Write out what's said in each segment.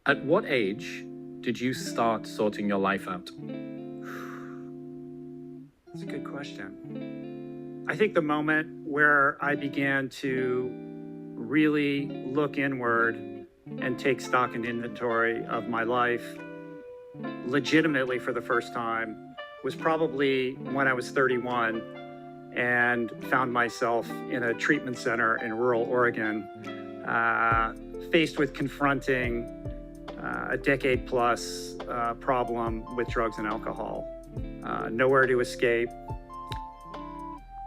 At what age did you start sorting your life out? That's a good question. I think the moment where I began to really look inward and take stock and inventory of my life legitimately for the first time was probably when I was 31 and found myself in a treatment center in rural Oregon, faced with confronting a decade plus problem with drugs and alcohol. Nowhere to escape,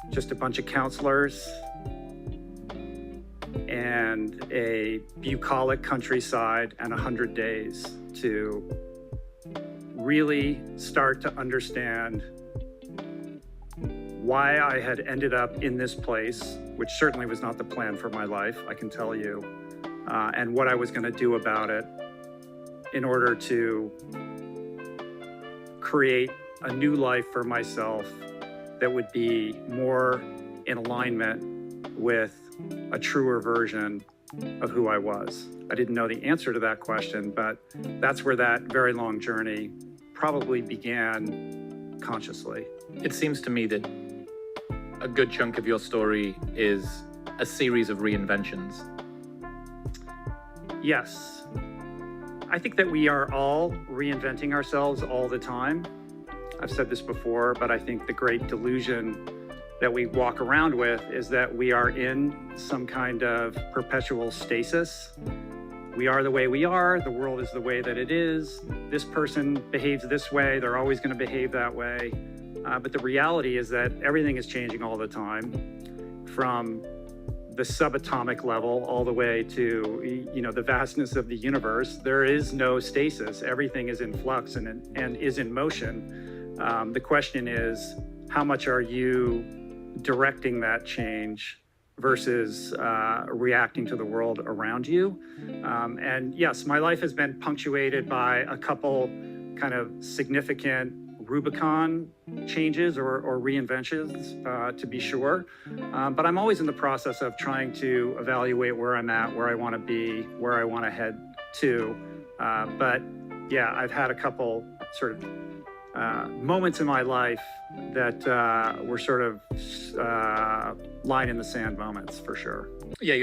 just a bunch of counselors and a bucolic countryside and 100 days to really start to understand why I had ended up in this place, which certainly was not the plan for my life, I can tell you, and what I was going to do about it in order to create a new life for myself that would be more in alignment with a truer version of who I was. I didn't know the answer to that question, but that's where that very long journey probably began consciously. It seems to me that a good chunk of your story is a series of reinventions. Yes. I think that we are all reinventing ourselves all the time. I've said this before, but I think the great delusion that we walk around with is that we are in some kind of perpetual stasis. We are the way we are, the world is the way that it is, this person behaves this way, they're always going to behave that way. But the reality is that everything is changing all the time, from the subatomic level all the way to the vastness of the universe. There is no stasis. Everything is in flux and is in motion. The question is, how much are you directing that change versus reacting to the world around you? And yes, my life has been punctuated by a couple kind of significant Rubicon changes or reinventions, to be sure. But I'm always in the process of trying to evaluate where I'm at, where I want to be, where I want to head to. But yeah, I've had a couple sort of moments in my life that were sort of line in the sand moments, for sure. Yeah.